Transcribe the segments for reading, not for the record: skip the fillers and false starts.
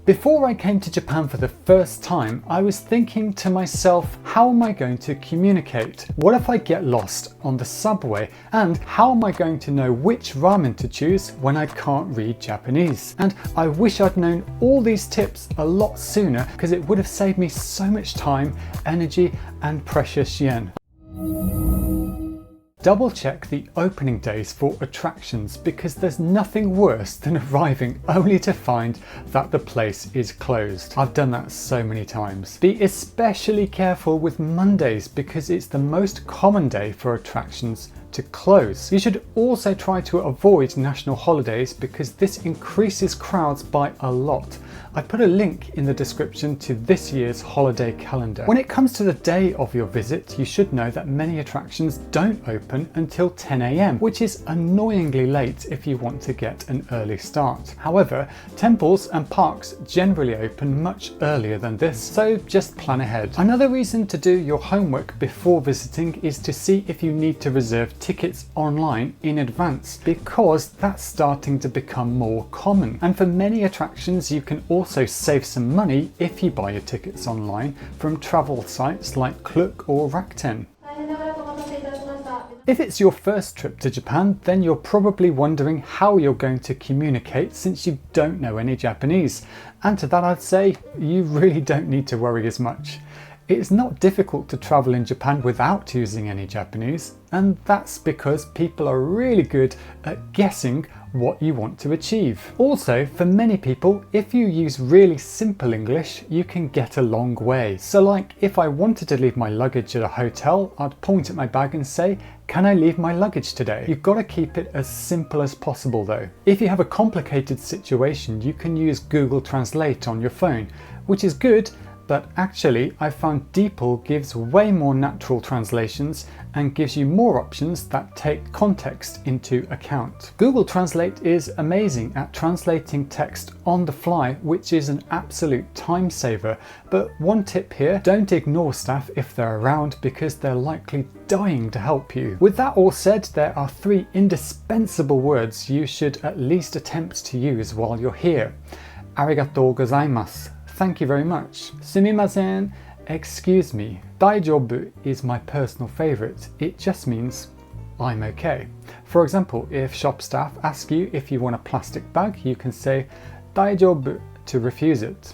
Before I came to Japan for the first time, I was thinking to myself, how am I going to communicate? What if I get lost on the subway? And how am I going to know which ramen to choose when I can't read Japanese? And I wish I'd known all these tips a lot sooner, because it would have saved me so much time, energy, and precious yen. Double check the opening days for attractions, because there's nothing worse than arriving only to find that the place is closed. I've done that so many times. Be especially careful with Mondays, because it's the most common day for attractions to close. You should also try to avoid national holidays, because this increases crowds by a lot. I put a link in the description to this year's holiday calendar. When it comes to the day of your visit, you should know that many attractions don't open until 10 AM, which is annoyingly late if you want to get an early start. However, temples and parks generally open much earlier than this, so just plan ahead. Another reason to do your homework before visiting is to see if you need to reserve tickets online in advance, because that's starting to become more common. And for many attractions, you can also save some money if you buy your tickets online from travel sites like Klook or Rakuten. If it's your first trip to Japan, then you're probably wondering how you're going to communicate since you don't know any Japanese. And to that I'd say, you really don't need to worry as much. It's not difficult to travel in Japan without using any Japanese, and that's because people are really good at guessing what you want to achieve. Also, for many people, if you use really simple English, you can get a long way. So like, if I wanted to leave my luggage at a hotel, I'd point at my bag and say, "Can I leave my luggage today?" You've got to keep it as simple as possible though. If you have a complicated situation, you can use Google Translate on your phone, which is good, but actually I found DEEPL gives way more natural translations and gives you more options that take context into account. Google Translate is amazing at translating text on the fly, which is an absolute time saver. But one tip here, don't ignore staff if they're around, because they're likely dying to help you. With that all said, there are 3 indispensable words you should at least attempt to use while you're here. Arigatou gozaimasu. Thank you very much. Sumimasen, excuse me. Daijoubu is my personal favourite. It just means I'm okay. For example, if shop staff ask you if you want a plastic bag, you can say daijoubu to refuse it.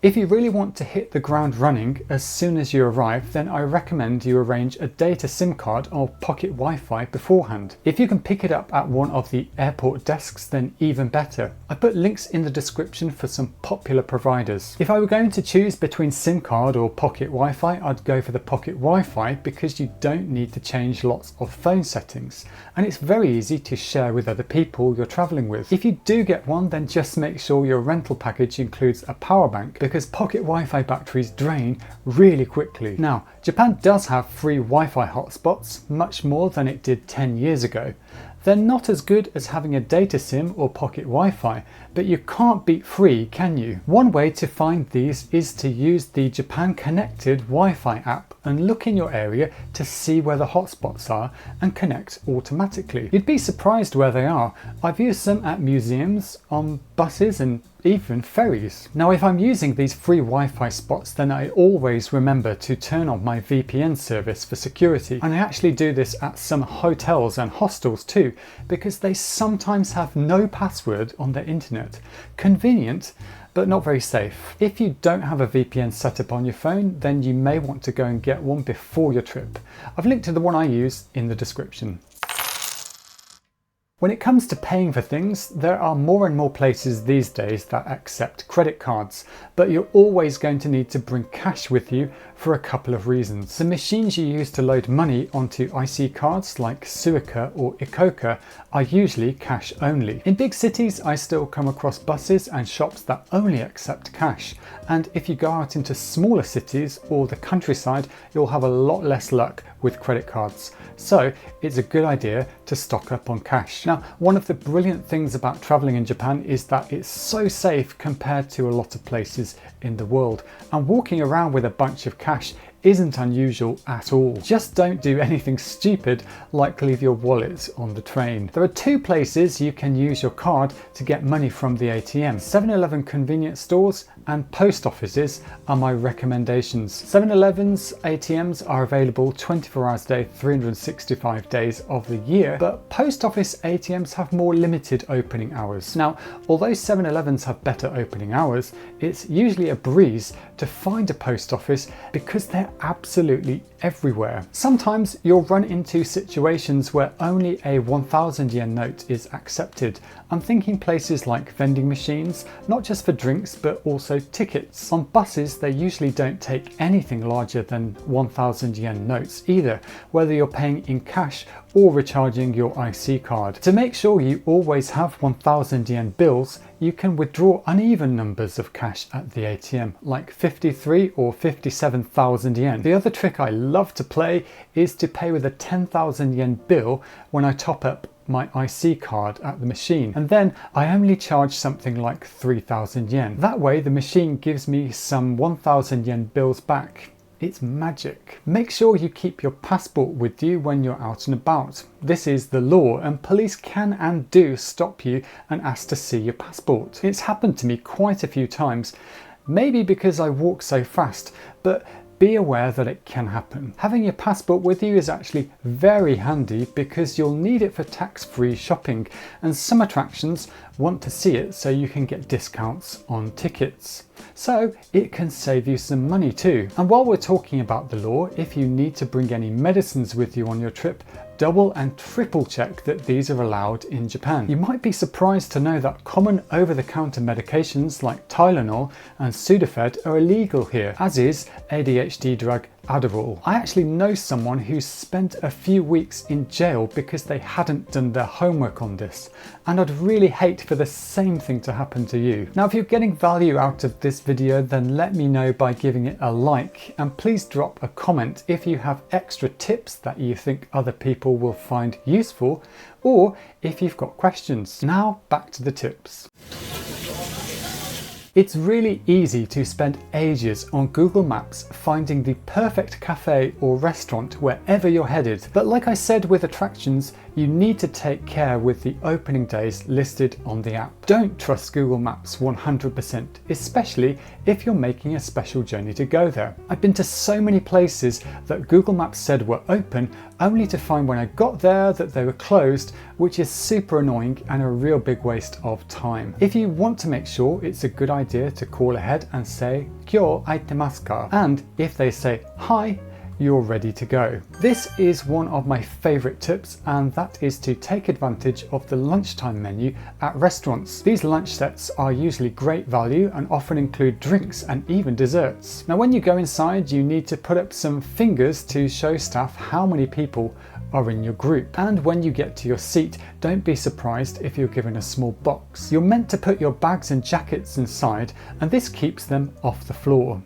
If you really want to hit the ground running as soon as you arrive, then I recommend you arrange a data SIM card or pocket Wi-Fi beforehand. If you can pick it up at one of the airport desks, then even better. I put links in the description for some popular providers. If I were going to choose between SIM card or pocket Wi-Fi, I'd go for the pocket Wi-Fi, because you don't need to change lots of phone settings, and it's very easy to share with other people you're travelling with. If you do get one, then just make sure your rental package includes a power bank, because pocket Wi-Fi batteries drain really quickly. Now, Japan does have free Wi-Fi hotspots, much more than it did 10 years ago. They're not as good as having a data SIM or pocket Wi-Fi, but you can't beat free, can you? One way to find these is to use the Japan Connected Wi-Fi app and look in your area to see where the hotspots are and connect automatically. You'd be surprised where they are. I've used some at museums, on buses, and even ferries. Now, if I'm using these free Wi-Fi spots, then I always remember to turn on my VPN service for security. And I actually do this at some hotels and hostels too, because they sometimes have no password on their internet. Convenient, but not very safe. If you don't have a VPN set up on your phone, then you may want to go and get one before your trip. I've linked to the one I use in the description. When it comes to paying for things, there are more and more places these days that accept credit cards, but you're always going to need to bring cash with you for a couple of reasons. The machines you use to load money onto IC cards like Suica or Ikoka are usually cash only. In big cities, I still come across buses and shops that only accept cash, and if you go out into smaller cities or the countryside, you'll have a lot less luck with credit cards. So it's a good idea to stock up on cash. Now, one of the brilliant things about traveling in Japan is that it's so safe compared to a lot of places in the world, and walking around with a bunch of cash isn't unusual at all. Just don't do anything stupid like leave your wallet on the train. There are two places you can use your card to get money from the ATM. 7-Eleven convenience stores and post offices are my recommendations. 7-Eleven's ATMs are available 24 hours a day, 365 days of the year, but post office ATMs have more limited opening hours. Now, although 7-Elevens have better opening hours, it's usually a breeze to find a post office because they're absolutely everywhere. Sometimes you'll run into situations where only a 1,000 yen note is accepted. I'm thinking places like vending machines, not just for drinks but also tickets. On buses they usually don't take anything larger than 1,000 yen notes either, whether you're paying in cash or recharging your IC card. To make sure you always have 1,000 yen bills, you can withdraw uneven numbers of cash at the ATM, like 53 or 57,000 yen. The other trick I love to play is to pay with a 10,000 yen bill when I top up my IC card at the machine, and then I only charge something like 3,000 yen. That way the machine gives me some 1,000 yen bills back. It's magic. Make sure you keep your passport with you when you're out and about. This is the law, and police can and do stop you and ask to see your passport. It's happened to me quite a few times, maybe because I walk so fast, but be aware that it can happen. Having your passport with you is actually very handy because you'll need it for tax-free shopping, and some attractions want to see it so you can get discounts on tickets. So it can save you some money too. And while we're talking about the law, if you need to bring any medicines with you on your trip, double and triple check that these are allowed in Japan. You might be surprised to know that common over-the-counter medications like Tylenol and Sudafed are illegal here, as is ADHD drug Adderall. I actually know someone who spent a few weeks in jail because they hadn't done their homework on this, and I'd really hate for the same thing to happen to you. Now, if you're getting value out of this video, then let me know by giving it a like, and please drop a comment if you have extra tips that you think other people will find useful, or if you've got questions. Now back to the tips. It's really easy to spend ages on Google Maps finding the perfect cafe or restaurant wherever you're headed. But like I said with attractions, you need to take care with the opening days listed on the app. Don't trust Google Maps 100%, especially if you're making a special journey to go there. I've been to so many places that Google Maps said were open, only to find when I got there that they were closed, which is super annoying and a real big waste of time. If you want to make sure, it's a good idea to call ahead and say, "Kyo aitemasu ka?" And if they say hi, you're ready to go. This is one of my favourite tips, and that is to take advantage of the lunchtime menu at restaurants. These lunch sets are usually great value and often include drinks and even desserts. Now, when you go inside, you need to put up some fingers to show staff how many people are in your group. And when you get to your seat, don't be surprised if you're given a small box. You're meant to put your bags and jackets inside, and this keeps them off the floor.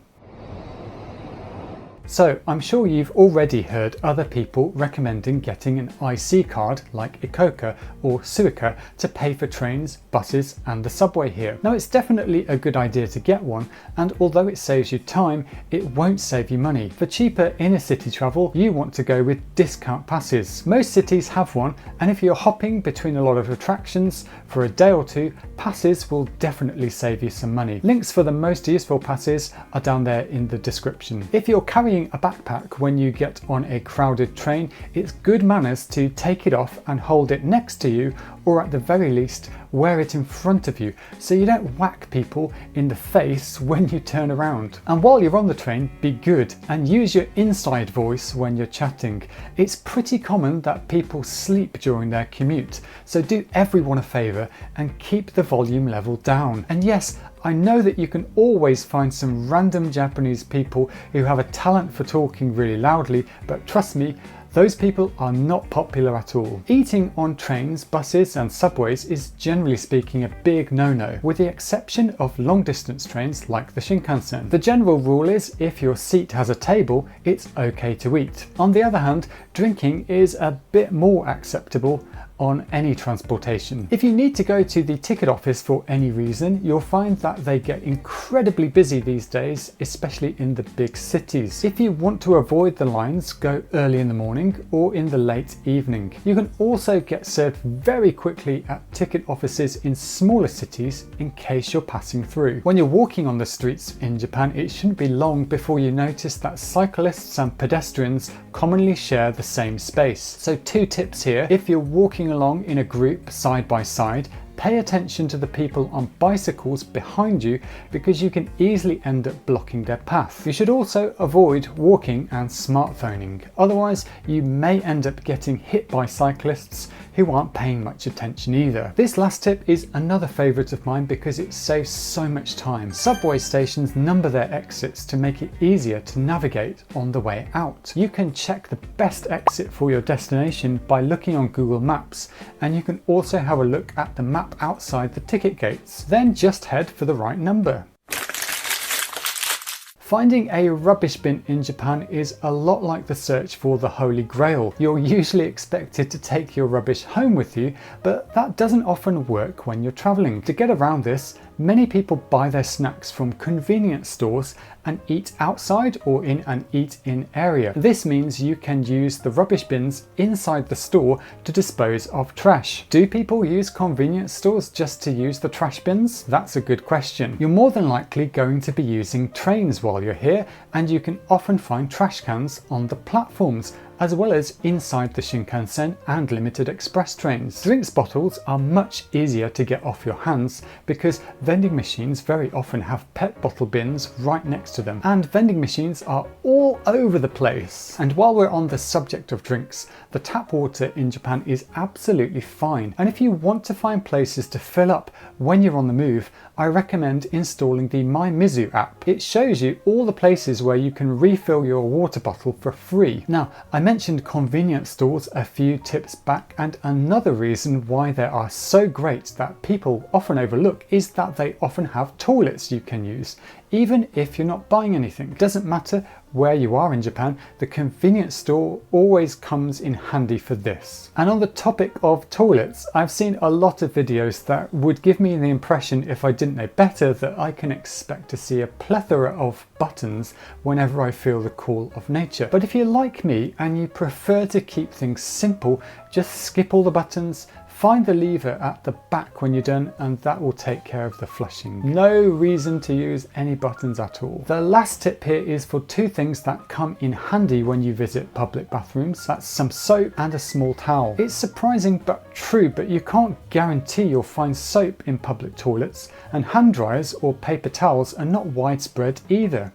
So I'm sure you've already heard other people recommending getting an IC card like Ikoka or Suica to pay for trains, buses and the subway here. Now, it's definitely a good idea to get one, and although it saves you time, it won't save you money. For cheaper inner city travel, you want to go with discount passes. Most cities have one, and if you're hopping between a lot of attractions for a day or two, passes will definitely save you some money. Links for the most useful passes are down there in the description. If you're carrying a backpack when you get on a crowded train, it's good manners to take it off and hold it next to you, or at the very least wear it in front of you so you don't whack people in the face when you turn around. And while you're on the train, be good and use your inside voice when you're chatting. It's pretty common that people sleep during their commute, so do everyone a favour and keep the volume level down. And yes, I know that you can always find some random Japanese people who have a talent for talking really loudly, but trust me, those people are not popular at all. Eating on trains, buses and subways is generally speaking a big no-no, with the exception of long-distance trains like the Shinkansen. The general rule is if your seat has a table, it's okay to eat. On the other hand, drinking is a bit more acceptable on any transportation. If you need to go to the ticket office for any reason, you'll find that they get incredibly busy these days, especially in the big cities. If you want to avoid the lines, go early in the morning or in the late evening. You can also get served very quickly at ticket offices in smaller cities in case you're passing through. When you're walking on the streets in Japan, it shouldn't be long before you notice that cyclists and pedestrians commonly share the same space. So 2 tips here. If you're walking along in a group side by side, pay attention to the people on bicycles behind you because you can easily end up blocking their path. You should also avoid walking and smartphoning, otherwise you may end up getting hit by cyclists who aren't paying much attention either. This last tip is another favourite of mine because it saves so much time. Subway stations number their exits to make it easier to navigate on the way out. You can check the best exit for your destination by looking on Google Maps, and you can also have a look at the map outside the ticket gates. Then just head for the right number. Finding a rubbish bin in Japan is a lot like the search for the Holy Grail. You're usually expected to take your rubbish home with you, but that doesn't often work when you're travelling. To get around this, many people buy their snacks from convenience stores and eat outside or in an eat-in area. This means you can use the rubbish bins inside the store to dispose of trash. Do people use convenience stores just to use the trash bins? That's a good question. You're more than likely going to be using trains while you're here, and you can often find trash cans on the platforms, as well as inside the Shinkansen and limited express trains. Drinks bottles are much easier to get off your hands because vending machines very often have PET bottle bins right next to them, and vending machines are all over the place. And while we're on the subject of drinks, the tap water in Japan is absolutely fine, and if you want to find places to fill up when you're on the move, I recommend installing the MYMIZU app. It shows you all the places where you can refill your water bottle for free. Now, I mentioned convenience stores a few tips back, and another reason why they are so great that people often overlook is that they often have toilets you can use, even if you're not buying anything. It doesn't matter where you are in Japan, the convenience store always comes in handy for this. And on the topic of toilets, I've seen a lot of videos that would give me the impression, if I didn't know better, that I can expect to see a plethora of buttons whenever I feel the call of nature. But if you're like me and you prefer to keep things simple, just skip all the buttons, find the lever at the back when you're done, and that will take care of the flushing. No reason to use any buttons at all. The last tip here is for 2 things that come in handy when you visit public bathrooms. That's some soap and a small towel. It's surprising but true, but you can't guarantee you'll find soap in public toilets, and hand dryers or paper towels are not widespread either.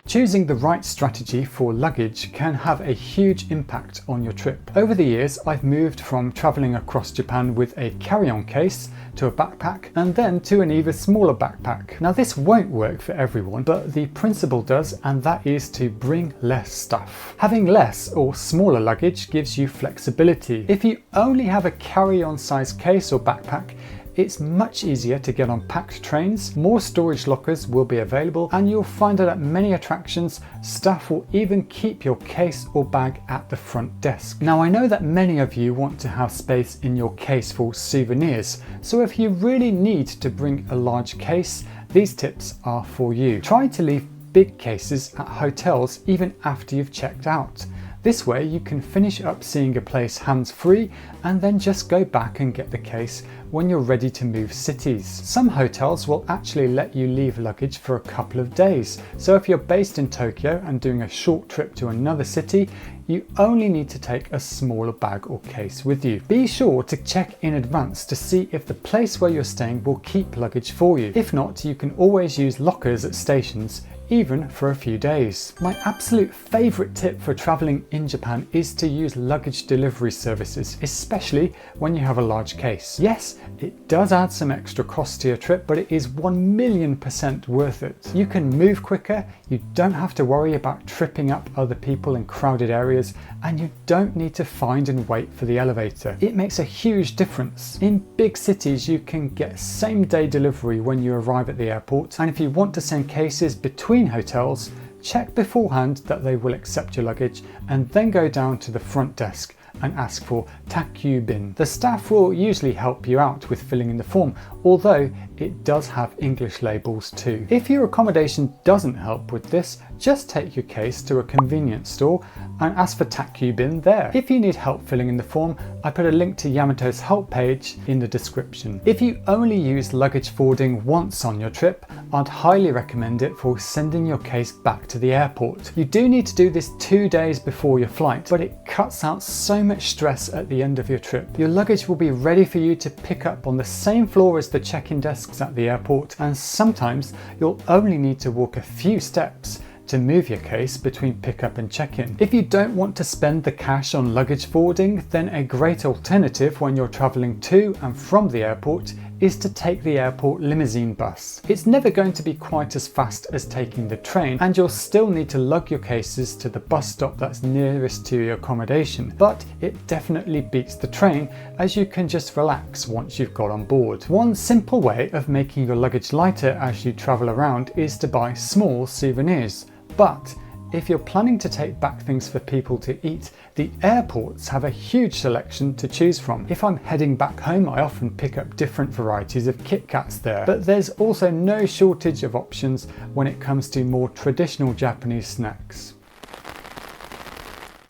Choosing the right strategy for luggage can have a huge impact on your trip. Over the years, I've moved from travelling across Japan with a carry-on case to a backpack, and then to an even smaller backpack. Now this won't work for everyone, but the principle does, and that is to bring less stuff. Having less or smaller luggage gives you flexibility. If you only have a carry-on size case or backpack, it's much easier to get on packed trains, more storage lockers will be available, and you'll find that at many attractions, staff will even keep your case or bag at the front desk. Now I know that many of you want to have space in your case for souvenirs, so if you really need to bring a large case, these tips are for you. Try to leave big cases at hotels even after you've checked out. This way you can finish up seeing a place hands-free and then just go back and get the case when you're ready to move cities. Some hotels will actually let you leave luggage for a couple of days. So if you're based in Tokyo and doing a short trip to another city, you only need to take a smaller bag or case with you. Be sure to check in advance to see if the place where you're staying will keep luggage for you. If not, you can always use lockers at stations, even for a few days. My absolute favourite tip for travelling in Japan is to use luggage delivery services, especially when you have a large case. Yes, it does add some extra cost to your trip, but it is 1,000,000% worth it. You can move quicker, you don't have to worry about tripping up other people in crowded areas, and you don't need to find and wait for the elevator. It makes a huge difference. In big cities, you can get same-day delivery when you arrive at the airport, and if you want to send cases between hotels, check beforehand that they will accept your luggage and then go down to the front desk and ask for takubin. The staff will usually help you out with filling in the form, although it does have English labels too. If your accommodation doesn't help with this, just take your case to a convenience store and ask for takubin there. If you need help filling in the form, I put a link to Yamato's help page in the description. If you only use luggage forwarding once on your trip, I'd highly recommend it for sending your case back to the airport. You do need to do this 2 days before your flight, but it cuts out so much stress at the end of your trip. Your luggage will be ready for you to pick up on the same floor as the check-in desks at the airport, and sometimes you'll only need to walk a few steps to move your case between pickup and check-in. If you don't want to spend the cash on luggage forwarding, then a great alternative when you're travelling to and from the airport is to take the airport limousine bus. It's never going to be quite as fast as taking the train, and you'll still need to lug your cases to the bus stop that's nearest to your accommodation, but it definitely beats the train as you can just relax once you've got on board. One simple way of making your luggage lighter as you travel around is to buy small souvenirs. But if you're planning to take back things for people to eat, the airports have a huge selection to choose from. If I'm heading back home, I often pick up different varieties of Kit Kats there. But there's also no shortage of options when it comes to more traditional Japanese snacks.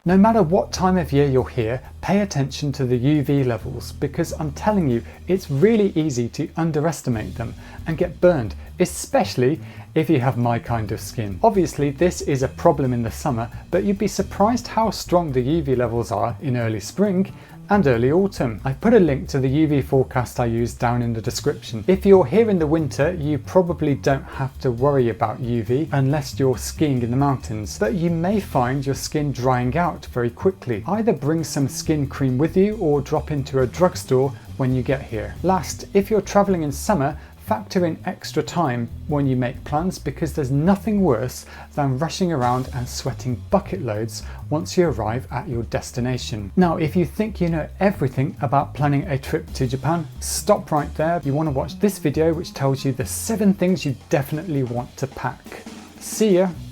No matter what time of year you're here, pay attention to the UV levels, because I'm telling you, it's really easy to underestimate them and get burned, especially if you have my kind of skin. Obviously, this is a problem in the summer, but you'd be surprised how strong the UV levels are in early spring and early autumn. I've put a link to the UV forecast I use down in the description. If you're here in the winter, you probably don't have to worry about UV unless you're skiing in the mountains, but you may find your skin drying out very quickly. Either bring some skin cream with you or drop into a drugstore when you get here. Last, if you're traveling in summer, factor in extra time when you make plans, because there's nothing worse than rushing around and sweating bucket loads once you arrive at your destination. Now, if you think you know everything about planning a trip to Japan, stop right there. You want to watch this video which tells you the 7 things you definitely want to pack. See ya!